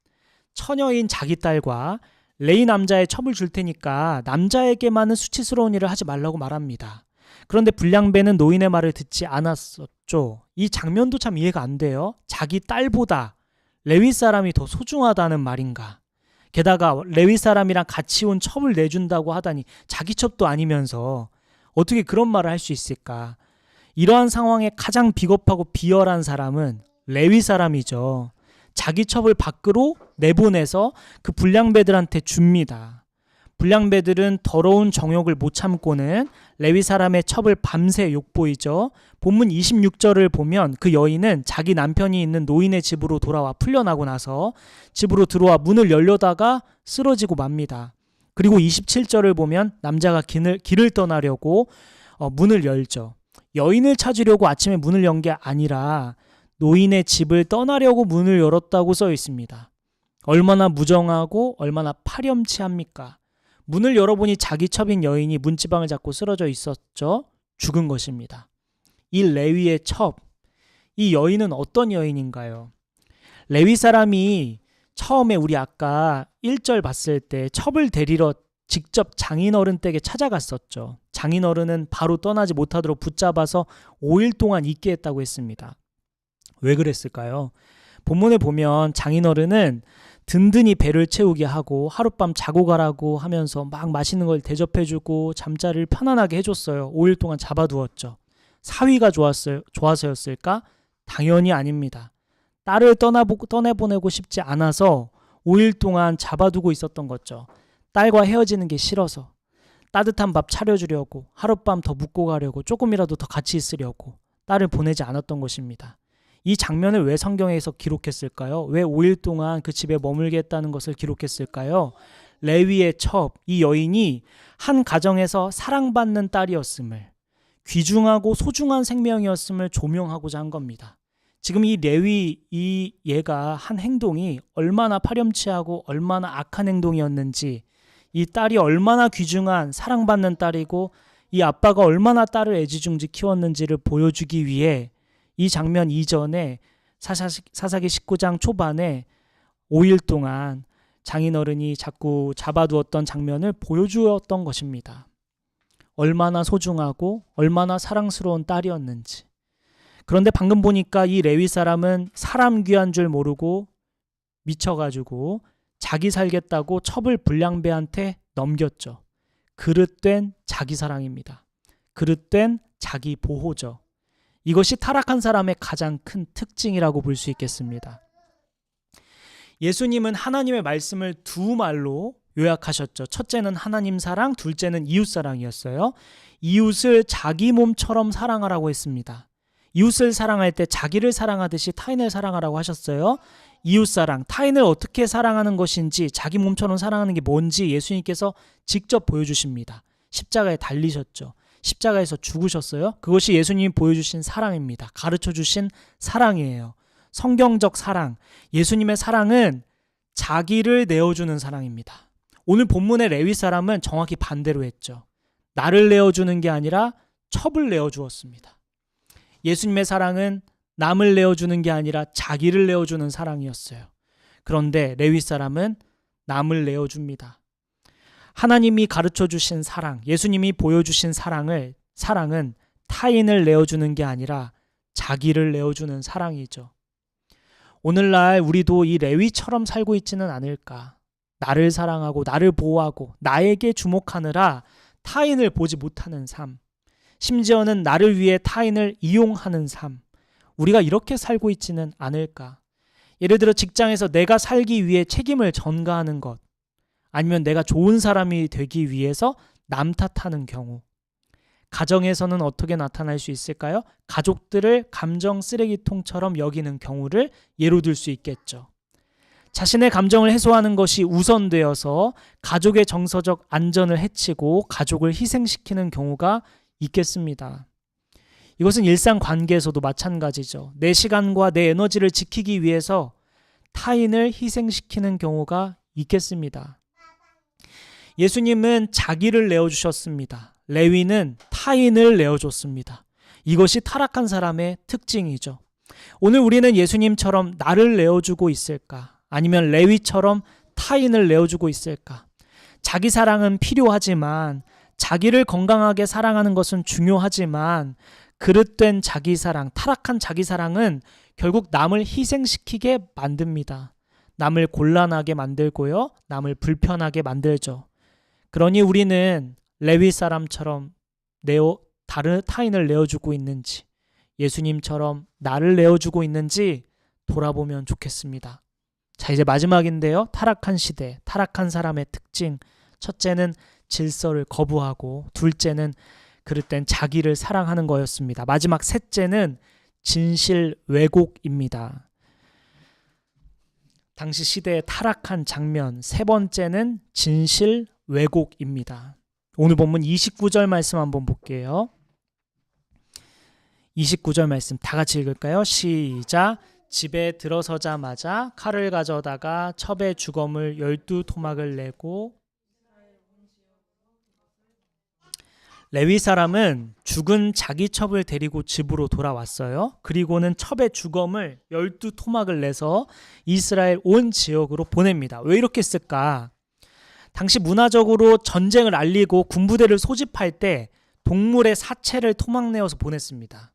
처녀인 자기 딸과 레위 남자의 첩을 줄 테니까 남자에게만은 수치스러운 일을 하지 말라고 말합니다. 그런데 불량배는 노인의 말을 듣지 않았었죠. 이 장면도 참 이해가 안 돼요. 자기 딸보다 레위 사람이 더 소중하다는 말인가. 게다가 레위 사람이랑 같이 온 첩을 내준다고 하다니 자기 첩도 아니면서 어떻게 그런 말을 할 수 있을까. 이러한 상황에 가장 비겁하고 비열한 사람은 레위 사람이죠. 자기 첩을 밖으로 내보내서 그 불량배들한테 줍니다. 불량배들은 더러운 정욕을 못 참고는 레위 사람의 첩을 밤새 욕보이죠. 본문 26절을 보면 그 여인은 자기 남편이 있는 노인의 집으로 돌아와 풀려나고 나서 집으로 들어와 문을 열려다가 쓰러지고 맙니다. 그리고 27절을 보면 남자가 길을 떠나려고 문을 열죠. 여인을 찾으려고 아침에 문을 연 게 아니라 노인의 집을 떠나려고 문을 열었다고 써 있습니다. 얼마나 무정하고 얼마나 파렴치합니까? 문을 열어보니 자기 첩인 여인이 문지방을 잡고 쓰러져 있었죠. 죽은 것입니다. 이 레위의 첩, 이 여인은 어떤 여인인가요? 레위 사람이 처음에 우리 아까 1절 봤을 때 첩을 데리러 직접 장인어른 댁에 찾아갔었죠. 장인어른은 바로 떠나지 못하도록 붙잡아서 5일 동안 있게 했다고 했습니다. 왜 그랬을까요? 본문에 보면 장인어른은 든든히 배를 채우게 하고 하룻밤 자고 가라고 하면서 막 맛있는 걸 대접해주고 잠자리를 편안하게 해줬어요. 5일 동안 잡아두었죠. 사위가 좋아서였을까? 당연히 아닙니다. 딸을 떠내보내고 싶지 않아서 5일 동안 잡아두고 있었던 거죠. 딸과 헤어지는 게 싫어서 따뜻한 밥 차려주려고 하룻밤 더 묵고 가려고 조금이라도 더 같이 있으려고 딸을 보내지 않았던 것입니다. 이 장면을 왜 성경에서 기록했을까요? 왜 5일 동안 그 집에 머물게 했다는 것을 기록했을까요? 레위의 첩, 이 여인이 한 가정에서 사랑받는 딸이었음을, 귀중하고 소중한 생명이었음을 조명하고자 한 겁니다. 지금 이 레위, 얘가 한 행동이 얼마나 파렴치하고 얼마나 악한 행동이었는지, 이 딸이 얼마나 귀중한 사랑받는 딸이고 이 아빠가 얼마나 딸을 애지중지 키웠는지를 보여주기 위해 이 장면 이전에 사사기 19장 초반에 5일 동안 장인어른이 자꾸 잡아두었던 장면을 보여주었던 것입니다. 얼마나 소중하고 얼마나 사랑스러운 딸이었는지. 그런데 방금 보니까 이 레위 사람은 사람 귀한 줄 모르고 미쳐가지고 자기 살겠다고 첩을 불량배한테 넘겼죠. 그릇된 자기 사랑입니다. 그릇된 자기 보호죠. 이것이 타락한 사람의 가장 큰 특징이라고 볼 수 있겠습니다. 예수님은 하나님의 말씀을 두 말로 요약하셨죠. 첫째는 하나님 사랑, 둘째는 이웃 사랑이었어요. 이웃을 자기 몸처럼 사랑하라고 했습니다. 이웃을 사랑할 때 자기를 사랑하듯이 타인을 사랑하라고 하셨어요. 이웃 사랑, 타인을 어떻게 사랑하는 것인지, 자기 몸처럼 사랑하는 게 뭔지 예수님께서 직접 보여주십니다. 십자가에 달리셨죠. 십자가에서 죽으셨어요. 그것이 예수님이 보여주신 사랑입니다. 가르쳐주신 사랑이에요. 성경적 사랑, 예수님의 사랑은 자기를 내어주는 사랑입니다. 오늘 본문의 레위 사람은 정확히 반대로 했죠. 나를 내어주는 게 아니라 첩을 내어주었습니다. 예수님의 사랑은 남을 내어주는 게 아니라 자기를 내어주는 사랑이었어요. 그런데 레위 사람은 남을 내어줍니다. 하나님이 가르쳐 주신 사랑, 예수님이 보여주신 사랑은 타인을 내어주는 게 아니라 자기를 내어주는 사랑이죠. 오늘날 우리도 이 레위처럼 살고 있지는 않을까? 나를 사랑하고 나를 보호하고 나에게 주목하느라 타인을 보지 못하는 삶, 심지어는 나를 위해 타인을 이용하는 삶, 우리가 이렇게 살고 있지는 않을까? 예를 들어 직장에서 내가 살기 위해 책임을 전가하는 것, 아니면 내가 좋은 사람이 되기 위해서 남 탓하는 경우, 가정에서는 어떻게 나타날 수 있을까요? 가족들을 감정 쓰레기통처럼 여기는 경우를 예로 들 수 있겠죠. 자신의 감정을 해소하는 것이 우선되어서 가족의 정서적 안전을 해치고 가족을 희생시키는 경우가 있겠습니다. 이것은 일상 관계에서도 마찬가지죠. 내 시간과 내 에너지를 지키기 위해서 타인을 희생시키는 경우가 있겠습니다. 예수님은 자기를 내어주셨습니다. 레위는 타인을 내어줬습니다. 이것이 타락한 사람의 특징이죠. 오늘 우리는 예수님처럼 나를 내어주고 있을까? 아니면 레위처럼 타인을 내어주고 있을까? 자기 사랑은 필요하지만, 자기를 건강하게 사랑하는 것은 중요하지만, 그릇된 자기 사랑, 타락한 자기 사랑은 결국 남을 희생시키게 만듭니다. 남을 곤란하게 만들고요, 남을 불편하게 만들죠. 그러니 우리는 레위 사람처럼 다른 타인을 내어주고 있는지, 예수님처럼 나를 내어주고 있는지 돌아보면 좋겠습니다. 자, 이제 마지막인데요. 타락한 시대, 타락한 사람의 특징. 첫째는 질서를 거부하고, 둘째는 그릇된 자기를 사랑하는 거였습니다. 마지막 셋째는 진실 왜곡입니다. 당시 시대의 타락한 장면, 세 번째는 진실 왜곡입니다. 오늘 본문 29절 말씀 한번 볼게요. 29절 말씀 다 같이 읽을까요? 시작. 집에 들어서자마자 칼을 가져다가 첩의 주검을 12토막을 내고, 레위 사람은 죽은 자기 첩을 데리고 집으로 돌아왔어요. 그리고는 첩의 주검을 12토막을 내서 이스라엘 온 지역으로 보냅니다. 왜 이렇게 했을까? 당시 문화적으로 전쟁을 알리고 군부대를 소집할 때 동물의 사체를 토막내어서 보냈습니다.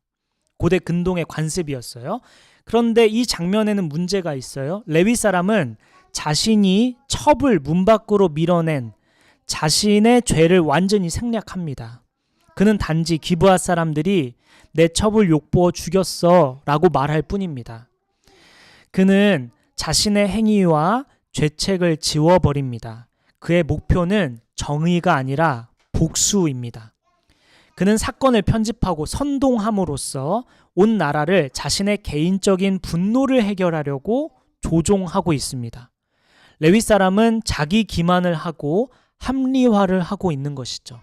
고대 근동의 관습이었어요. 그런데 이 장면에는 문제가 있어요. 레위 사람은 자신이 첩을 문 밖으로 밀어낸 자신의 죄를 완전히 생략합니다. 그는 단지 기브아 사람들이 내 첩을 욕보어 죽였어 라고 말할 뿐입니다. 그는 자신의 행위와 죄책을 지워버립니다. 그의 목표는 정의가 아니라 복수입니다. 그는 사건을 편집하고 선동함으로써 온 나라를 자신의 개인적인 분노를 해결하려고 조종하고 있습니다. 레위 사람은 자기 기만을 하고 합리화를 하고 있는 것이죠.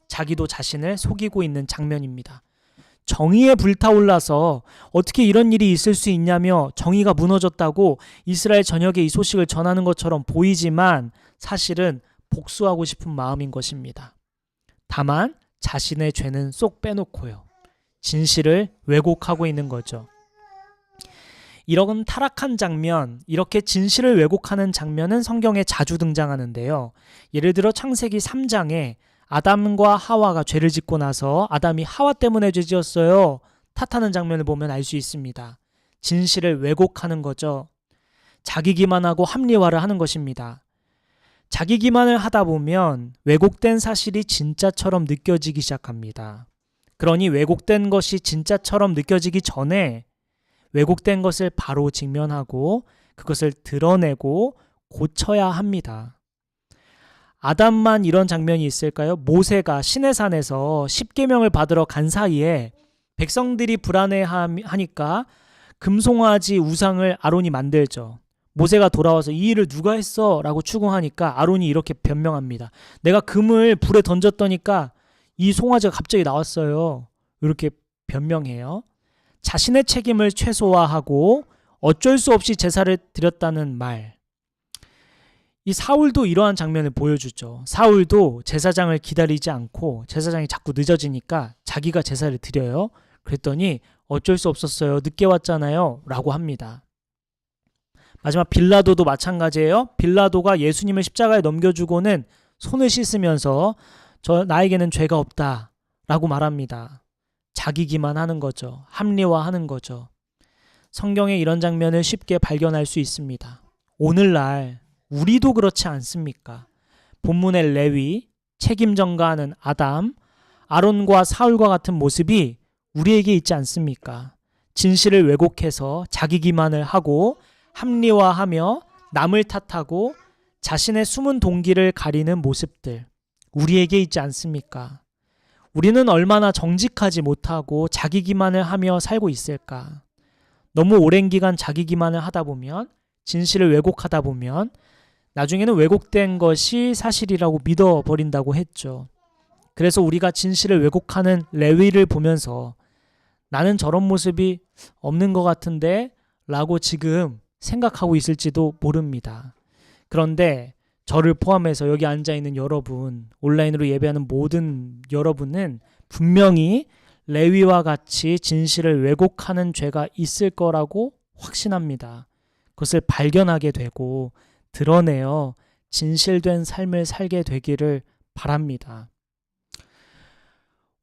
자기도 자신을 속이고 있는 장면입니다. 정의에 불타올라서 어떻게 이런 일이 있을 수 있냐며 정의가 무너졌다고 이스라엘 전역에 이 소식을 전하는 것처럼 보이지만 사실은 복수하고 싶은 마음인 것입니다. 다만 자신의 죄는 쏙 빼놓고요, 진실을 왜곡하고 있는 거죠. 이런 타락한 장면, 이렇게 진실을 왜곡하는 장면은 성경에 자주 등장하는데요. 예를 들어 창세기 3장에 아담과 하와가 죄를 짓고 나서 아담이 하와 때문에 죄 지었어요 탓하는 장면을 보면 알 수 있습니다. 진실을 왜곡하는 거죠. 자기 기만하고 합리화를 하는 것입니다. 자기 기만을 하다 보면 왜곡된 사실이 진짜처럼 느껴지기 시작합니다. 그러니 왜곡된 것이 진짜처럼 느껴지기 전에 왜곡된 것을 바로 직면하고 그것을 드러내고 고쳐야 합니다. 아담만 이런 장면이 있을까요? 모세가 시내산에서 십계명을 받으러 간 사이에 백성들이 불안해하니까 금송아지 우상을 아론이 만들죠. 모세가 돌아와서 이 일을 누가 했어? 라고 추궁하니까 아론이 이렇게 변명합니다. 내가 금을 불에 던졌더니까 이 송아지가 갑자기 나왔어요. 이렇게 변명해요. 자신의 책임을 최소화하고 어쩔 수 없이 제사를 드렸다는 말. 이 사울도 이러한 장면을 보여주죠. 사울도 제사장을 기다리지 않고 제사장이 자꾸 늦어지니까 자기가 제사를 드려요. 그랬더니 어쩔 수 없었어요. 늦게 왔잖아요. 라고 합니다. 마지막 빌라도도 마찬가지예요. 빌라도가 예수님을 십자가에 넘겨주고는 손을 씻으면서 나에게는 죄가 없다라고 말합니다. 자기기만 하는 거죠. 합리화하는 거죠. 성경에 이런 장면을 쉽게 발견할 수 있습니다. 오늘날 우리도 그렇지 않습니까? 본문의 레위, 책임 전가하는 아담, 아론과 사울과 같은 모습이 우리에게 있지 않습니까? 진실을 왜곡해서 자기 기만을 하고 합리화하며 남을 탓하고 자신의 숨은 동기를 가리는 모습들 우리에게 있지 않습니까? 우리는 얼마나 정직하지 못하고 자기 기만을 하며 살고 있을까? 너무 오랜 기간 자기 기만을 하다 보면 진실을 왜곡하다 보면 나중에는 왜곡된 것이 사실이라고 믿어버린다고 했죠. 그래서 우리가 진실을 왜곡하는 레위를 보면서 나는 저런 모습이 없는 것 같은데 라고 지금 생각하고 있을지도 모릅니다. 그런데 저를 포함해서 여기 앉아있는 여러분, 온라인으로 예배하는 모든 여러분은 분명히 레위와 같이 진실을 왜곡하는 죄가 있을 거라고 확신합니다. 그것을 발견하게 되고 드러내어 진실된 삶을 살게 되기를 바랍니다.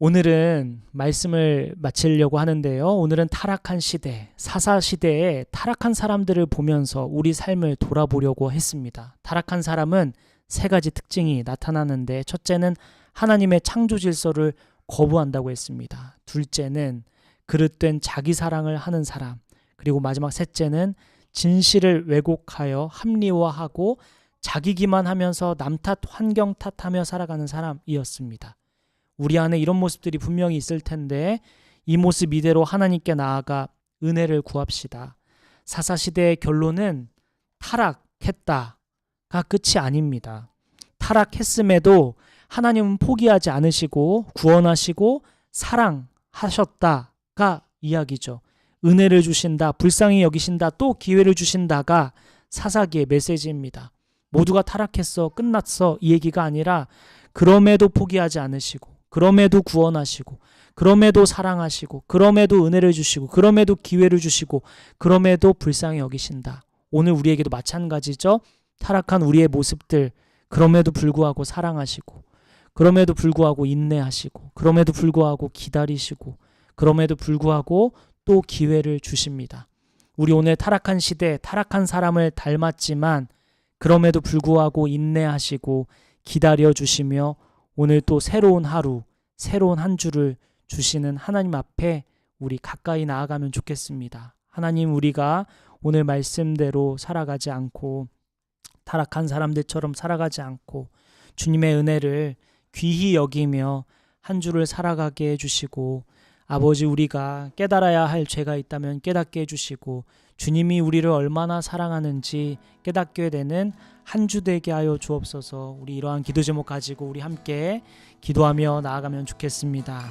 오늘은 말씀을 마치려고 하는데요. 오늘은 타락한 시대, 사사시대의 타락한 사람들을 보면서 우리 삶을 돌아보려고 했습니다. 타락한 사람은 세 가지 특징이 나타나는데 첫째는 하나님의 창조 질서를 거부한다고 했습니다. 둘째는 그릇된 자기 사랑을 하는 사람, 그리고 마지막 셋째는 진실을 왜곡하여 합리화하고 자기 기만하면서 남 탓, 환경 탓하며 살아가는 사람이었습니다. 우리 안에 이런 모습들이 분명히 있을 텐데 이 모습 이대로 하나님께 나아가 은혜를 구합시다. 사사시대의 결론은 타락했다가 끝이 아닙니다. 타락했음에도 하나님은 포기하지 않으시고 구원하시고 사랑하셨다가 이야기죠. 은혜를 주신다, 불쌍히 여기신다, 또 기회를 주신다가 사사기의 메시지입니다. 모두가 타락했어, 끝났어 이 얘기가 아니라 그럼에도 포기하지 않으시고 그럼에도 구원하시고 그럼에도 사랑하시고 그럼에도 은혜를 주시고 그럼에도 기회를 주시고 그럼에도 불쌍히 여기신다. 오늘 우리에게도 마찬가지죠. 타락한 우리의 모습들 그럼에도 불구하고 사랑하시고 그럼에도 불구하고 인내하시고 그럼에도 불구하고 기다리시고 그럼에도 불구하고 또 기회를 주십니다. 우리 오늘 타락한 시대 타락한 사람을 닮았지만 그럼에도 불구하고 인내하시고 기다려 주시며 오늘 또 새로운 하루, 새로운 한 주를 주시는 하나님 앞에 우리 가까이 나아가면 좋겠습니다. 하나님, 우리가 오늘 말씀대로 살아가지 않고 타락한 사람들처럼 살아가지 않고 주님의 은혜를 귀히 여기며 한 주를 살아가게 해주시고 아버지, 우리가 깨달아야 할 죄가 있다면 깨닫게 해주시고 주님이 우리를 얼마나 사랑하는지 깨닫게 되는 한 주 되게 하여 주옵소서. 우리 이러한 기도 제목 가지고 우리 함께 기도하며 나아가면 좋겠습니다.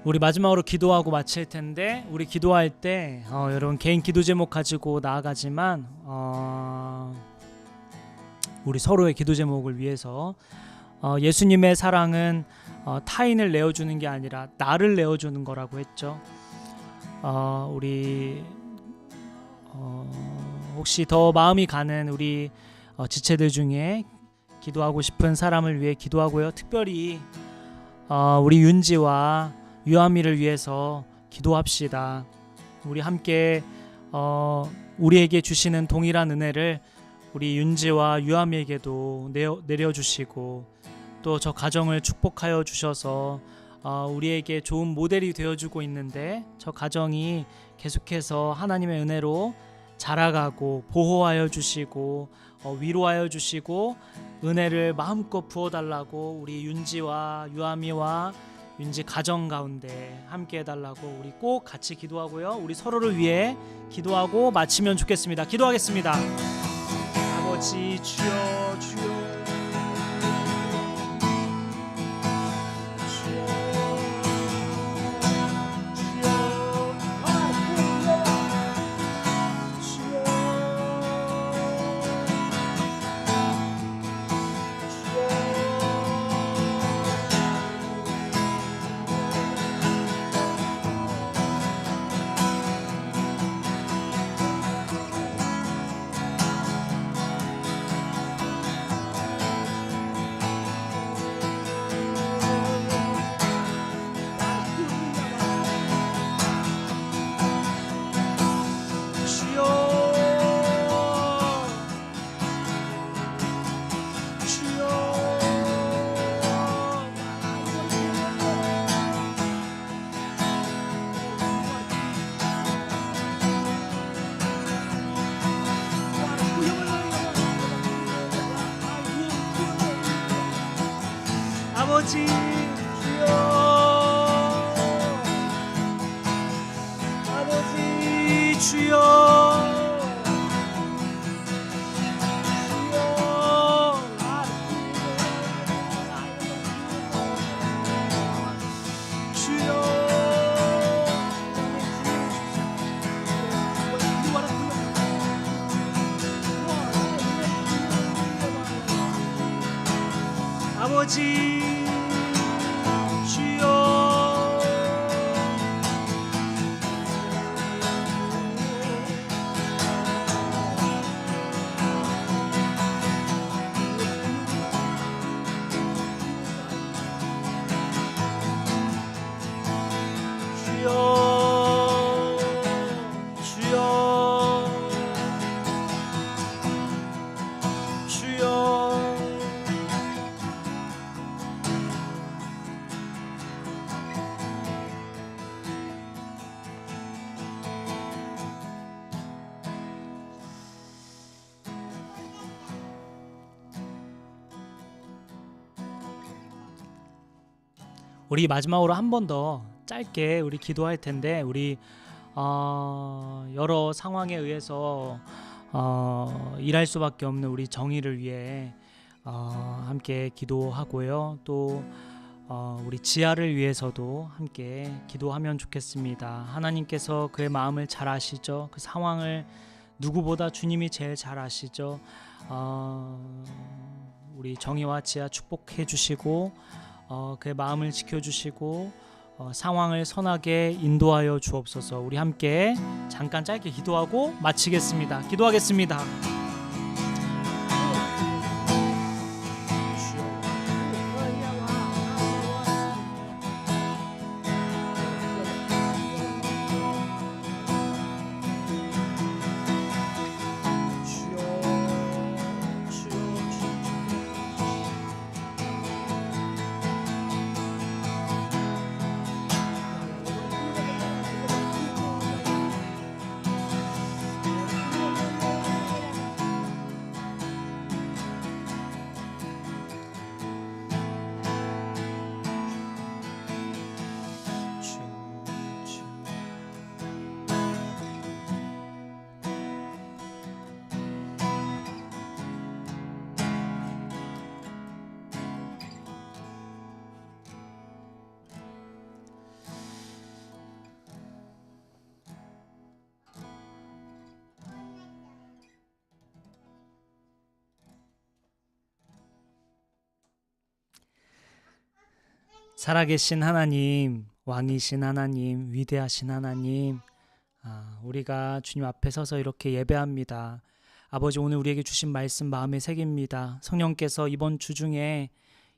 우리 마지막으로 기도하고 마칠 텐데, 우리 기도할 때 여러분 개인 기도 제목 가지고 나아가지만 우리 서로의 기도 제목을 위해서 예수님의 사랑은 타인을 내어주는 게 아니라 나를 내어주는 거라고 했죠. 우리 혹시 더 마음이 가는 우리 지체들 중에 기도하고 싶은 사람을 위해 기도하고요. 특별히 우리 윤지와 유아미를 위해서 기도합시다. 우리 함께 우리에게 주시는 동일한 은혜를 우리 윤지와 유아미에게도 내려주시고 또 저 가정을 축복하여 주셔서 우리에게 좋은 모델이 되어주고 있는데 저 가정이 계속해서 하나님의 은혜로 자라가고 보호하여 주시고 위로하여 주시고 은혜를 마음껏 부어달라고 우리 윤지와 유아미와 윤지 가정 가운데 함께 해달라고 우리 꼭 같이 기도하고요. 우리 서로를 위해 기도하고 마치면 좋겠습니다. 기도하겠습니다. 아버지 주여 주여 아버지 주여 아버지 주여 아버지 주여 우리 마지막으로 한 번 더 짧게 우리 기도할 텐데 우리 여러 상황에 의해서 일할 수밖에 없는 우리 정의를 위해 함께 기도하고요. 또 우리 지아를 위해서도 함께 기도하면 좋겠습니다. 하나님께서 그의 마음을 잘 아시죠. 그 상황을 누구보다 주님이 제일 잘 아시죠. 우리 정의와 지아 축복해 주시고 그의 마음을 지켜주시고 상황을 선하게 인도하여 주옵소서. 우리 함께 잠깐 짧게 기도하고 마치겠습니다. 기도하겠습니다. 살아계신 하나님, 왕이신 하나님, 위대하신 하나님, 우리가 주님 앞에 서서 이렇게 예배합니다. 아버지, 오늘 우리에게 주신 말씀 마음에 새깁니다. 성령께서 이번 주 중에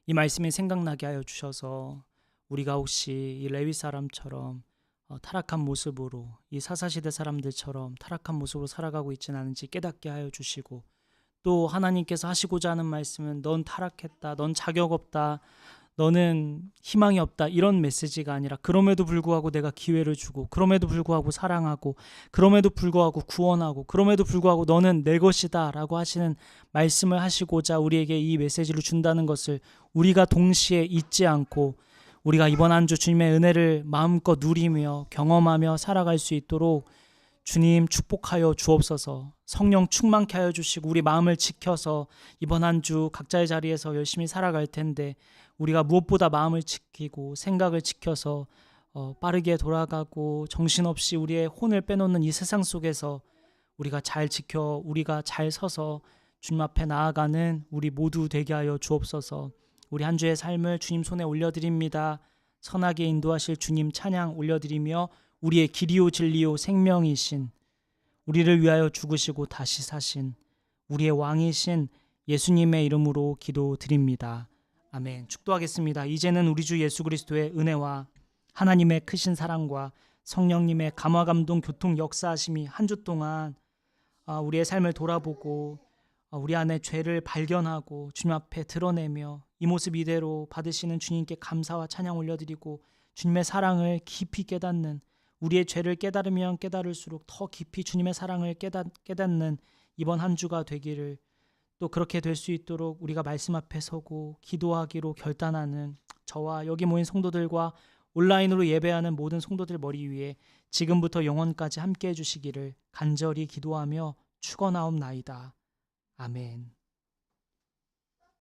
이 말씀이 생각나게 하여 주셔서 우리가 혹시 이 레위 사람처럼 타락한 모습으로, 이 사사시대 사람들처럼 타락한 모습으로 살아가고 있지는 않은지 깨닫게 하여 주시고, 또 하나님께서 하시고자 하는 말씀은 넌 타락했다, 넌 자격 없다, 너는 희망이 없다, 이런 메시지가 아니라 그럼에도 불구하고 내가 기회를 주고, 그럼에도 불구하고 사랑하고, 그럼에도 불구하고 구원하고, 그럼에도 불구하고 너는 내 것이다 라고 하시는 말씀을 하시고자 우리에게 이 메시지를 준다는 것을 우리가 동시에 잊지 않고, 우리가 이번 한 주 주님의 은혜를 마음껏 누리며 경험하며 살아갈 수 있도록 주님 축복하여 주옵소서. 성령 충만케 하여 주시고 우리 마음을 지켜서 이번 한 주 각자의 자리에서 열심히 살아갈 텐데, 우리가 무엇보다 마음을 지키고 생각을 지켜서 빠르게 돌아가고 정신없이 우리의 혼을 빼놓는 이 세상 속에서 우리가 잘 지켜, 우리가 잘 서서 주님 앞에 나아가는 우리 모두 되게 하여 주옵소서. 우리 한 주의 삶을 주님 손에 올려드립니다. 선하게 인도하실 주님 찬양 올려드리며, 우리의 길이요 진리요 생명이신, 우리를 위하여 죽으시고 다시 사신 우리의 왕이신 예수님의 이름으로 기도드립니다. 아멘. 축도하겠습니다. 이제는 우리 주 예수 그리스도의 은혜와 하나님의 크신 사랑과 성령님의 감화 감동 교통 역사하심이 한 주 동안 우리의 삶을 돌아보고 우리 안에 죄를 발견하고 주님 앞에 드러내며 이 모습 이대로 받으시는 주님께 감사와 찬양 올려드리고, 주님의 사랑을 깊이 깨닫는, 우리의 죄를 깨달으면 깨달을수록 더 깊이 주님의 사랑을 깨닫는 이번 한 주가 되기를, 또 그렇게 될 수 있도록 우리가 말씀 앞에 서고 기도하기로 결단하는 저와 여기 모인 성도들과 온라인으로 예배하는 모든 성도들 머리 위에 지금부터 영원까지 함께 해주시기를 간절히 기도하며 축원하옵나이다. 아멘.